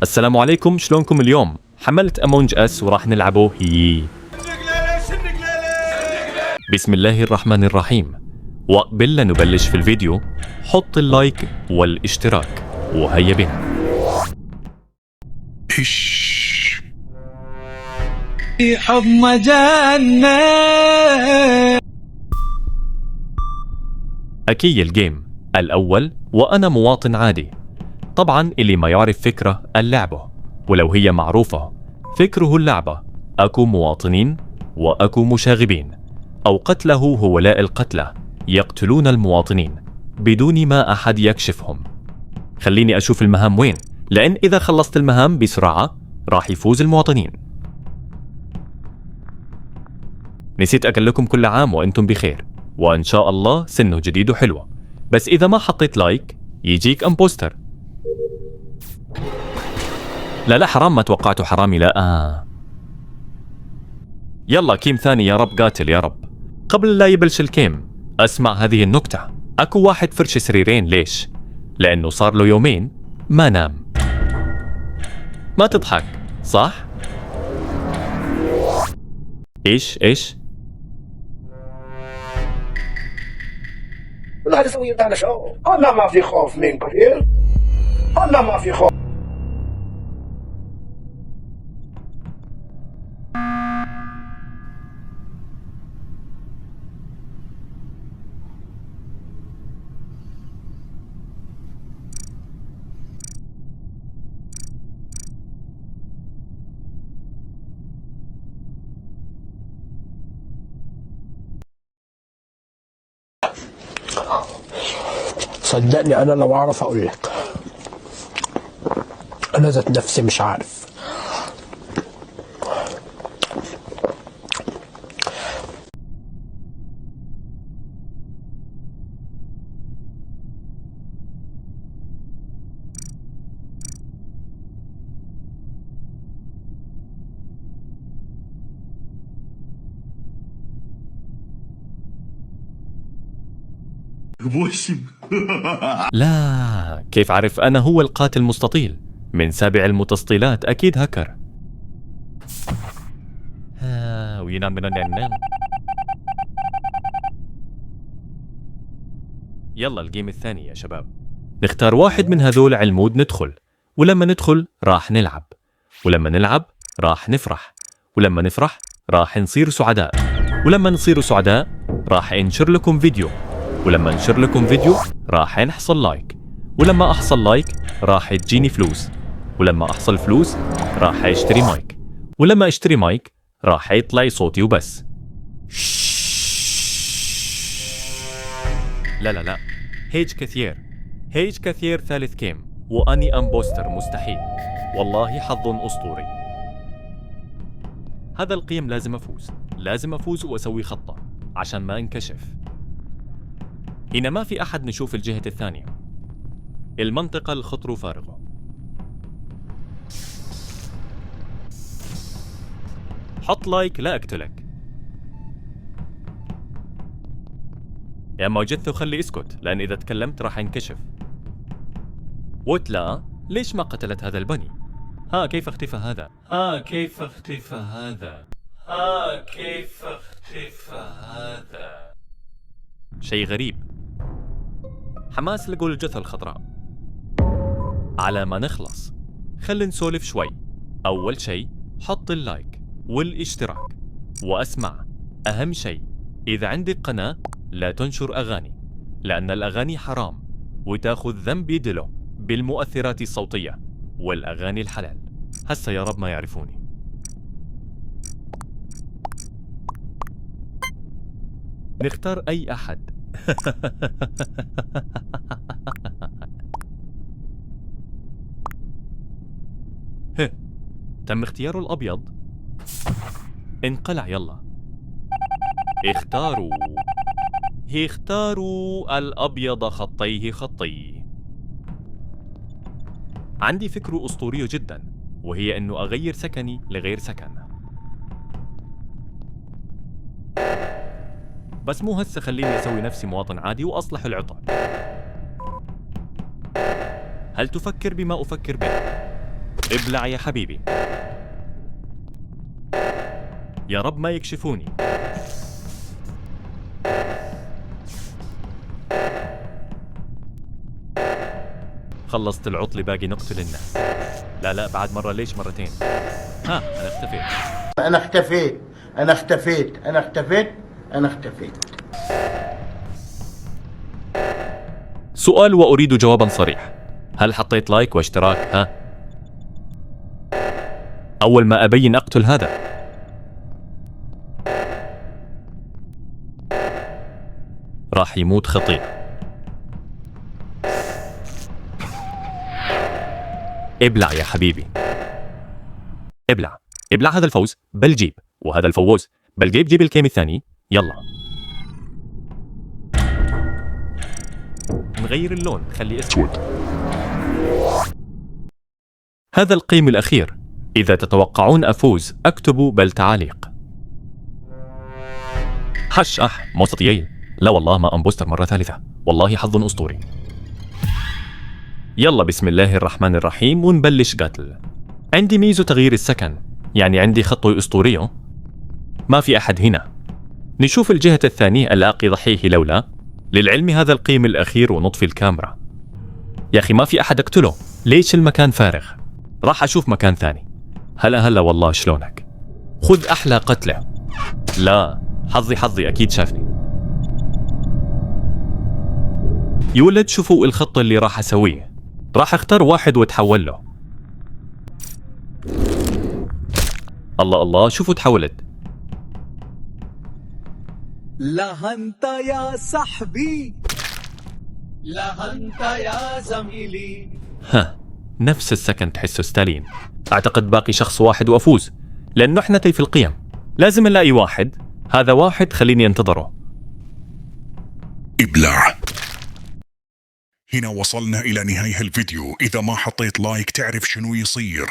السلام عليكم، شلونكم اليوم؟ حملت أمونج أس وراح نلعبه هي. بسم الله الرحمن الرحيم. وقبل لا نبلش في الفيديو حط اللايك والاشتراك وهيا بنا. في حضن جنة. أكي الجيم الأول وأنا مواطن عادي. طبعا اللي ما يعرف فكرة اللعبة، ولو هي معروفة فكره اللعبة أكو مواطنين وأكو مشاغبين أو قتله هؤلاء القتلة يقتلون المواطنين بدون ما أحد يكشفهم. خليني أشوف المهام وين، لأن إذا خلصت المهام بسرعة راح يفوز المواطنين. نسيت أقول لكم كل عام وأنتم بخير، وإن شاء الله سنه جديد وحلوة. بس إذا ما حطيت لايك يجيك امبوستر. لا حرام، ما توقعته حرامي. لا يلا كيم ثاني يا رب، قاتل يا رب. قبل لا يبلش الكيم أسمع هذه النكتة. أكو واحد فرش سريرين، ليش؟ لأنه صار له يومين ما نام. ما تضحك صح؟ إيش؟ لا تسوي على شو، أنا ما في خوف من كثير، أنا ما في خوف. صدقني أنا لو أعرف أقول لك، أنا ذات نفسي مش عارف. لا، كيف عرف أنا هو القاتل المستطيل؟ من سابع المتسطيلات، أكيد هكر. وينام من النوم. يلا الجيم الثاني يا شباب. نختار واحد من هذول علمود ندخل، ولما ندخل راح نلعب، ولما نلعب راح نفرح، ولما نفرح راح نصير سعداء، ولما نصير سعداء راح انشر لكم فيديو، ولما انشر لكم فيديو راح نحصل لايك، ولما احصل لايك راح تجيني فلوس، ولما احصل فلوس راح اشتري مايك، ولما اشتري مايك راح يطلع صوتي وبس. لا هيج كثير ثالث كيم، واني امبوستر مستحيل، والله حظ اسطوري. هذا القيم لازم افوز واسوي خطة عشان ما انكشف. هنا ما في أحد نشوف الجهة الثانية، المنطقة الخطر فارغة. حط لايك لا أقتلك. يا ما جث وخلي اسكت، لأن إذا تكلمت راح ينكشف. وتلا ليش ما قتلت هذا البني؟ كيف اختفى هذا؟ شيء غريب. حماس لقوا الجثة الخضراء. على ما نخلص خلينا نسولف شوي. أول شيء حط اللايك والاشتراك، وأسمع أهم شيء، إذا عندك قناة لا تنشر أغاني، لأن الأغاني حرام وتاخذ ذنب يدلو بالمؤثرات الصوتية والأغاني الحلال. هسا يا رب ما يعرفوني. نختار أي أحد. تم اختيار الأبيض. انقلع يلا. اختاروا الأبيض خطيه. عندي فكرة أسطورية جدا، وهي أنه أغير سكني لغير سكن. بس مو هسه، خليني أسوي نفسي مواطن عادي وأصلح العطل. هل تفكر بما أفكر به؟ ابلع يا حبيبي. يا رب ما يكشفوني. خلصت العطل، باقي نقتل الناس. لا بعد مرة، ليش مرتين؟ ها، أنا اختفيت. أنا اختفيت أنا اختفيت أنا اختفيت أنا اختفيت. سؤال وأريد جوابا صريح. هل حطيت لايك واشتراك؟ ها؟ أول ما أبين أقتل هذا. راح يموت خطير. ابلع يا حبيبي. ابلع هذا الفوز بالجيب، وهذا الفوز بالجيب. جيب الكيم الثاني. يلا نغير اللون، خلي اسود. هذا القيم الأخير. إذا تتوقعون أفوز اكتبوا بالتعاليق. موسطيين. لا والله ما أنبوستر مرة ثالثة، والله حظ أسطوري. يلا بسم الله الرحمن الرحيم ونبلش قتل. عندي ميزو تغيير السكن، يعني عندي خطوة أسطورية. ما في أحد هنا. نشوف الجهة الثانية ألاقي ضحيه لولا. للعلم هذا القيم الأخير ونطفي الكاميرا. يا أخي ما في أحد أقتله، ليش المكان فارغ؟ راح أشوف مكان ثاني. هلا والله شلونك؟ خذ أحلى قتلة. لا حظي أكيد شافني. يولد شوفوا الخطة اللي راح أسويه. راح أختار واحد واتحول له. الله شوفوا تحولت. لا انت يا صاحبي، لا انت يا زميلي. نفس السكن تحسه ستالين. أعتقد باقي شخص واحد وأفوز، لأنه إحنا في القيم. لازم نلاقي واحد. هذا واحد خليني أنتظره. ابلع. هنا وصلنا إلى نهاية الفيديو. إذا ما حطيت لايك تعرف شنو يصير.